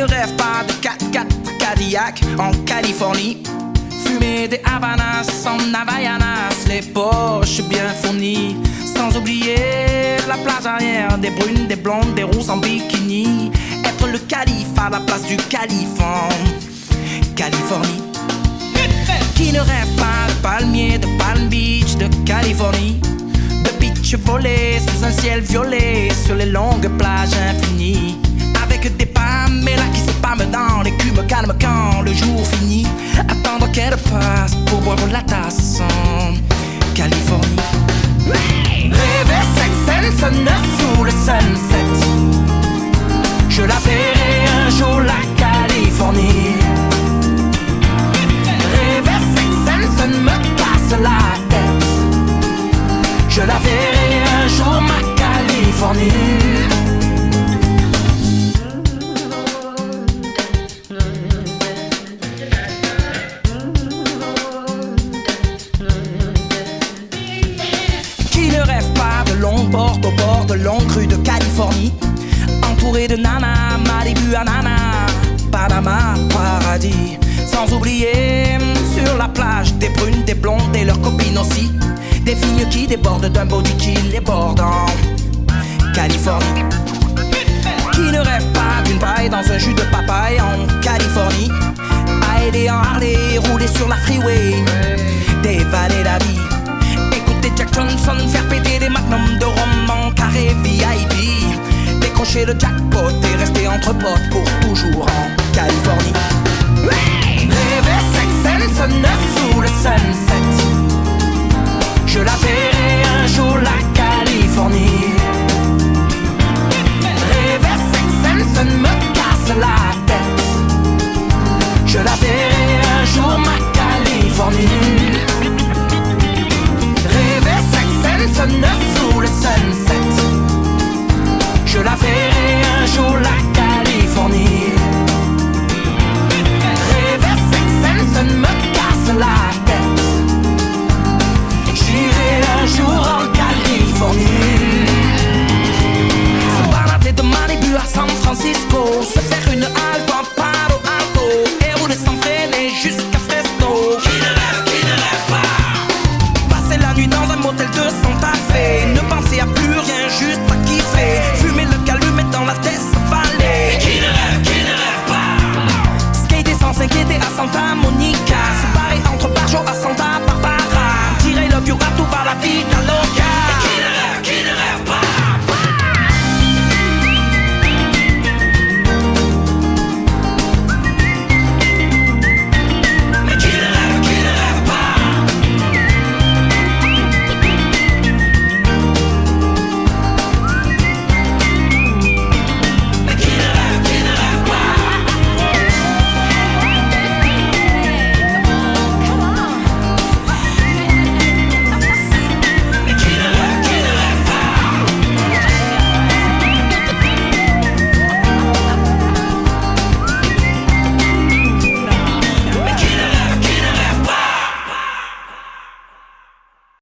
rêve pas de 4x4 Cadillac en Californie? Fumer des Havanas en Havaianas, les poches bien fournies. Sans oublier la plage arrière, des brunes, des blondes, des rousses en bikini. Être le calife à la place du calife en Californie. Qui ne rêve pas de palmiers, de Palm Beach, de Californie? De beach volés sous un ciel violet, sur les longues plages infinies. Avec des Pamela qui se pâment dans l'écume calme quand le jour finit. Attendre qu'elle passe pour boire la tasse en Californie. Rêver sex and sun sous le sunset. Je la verrai un jour la Californie. Rêver sex and sun me casse la tête. Je la verrai un jour ma Californie. Porte au bord de longues rues de Californie, entouré de nanas, Malibu, ananas, Panama, paradis. Sans oublier sur la plage des brunes, des blondes et leurs copines aussi. Des filles qui débordent d'un body qui les borde en Californie. Qui ne rêve pas d'une paille dans un jus de papaye en Californie? Aider en Harley, rouler sur la freeway, dévaler la vie. Jack Johnson, faire péter des magnums de rhum en carré VIP. Décrocher le jackpot et rester entre potes pour toujours en Californie. Rêver sex and sun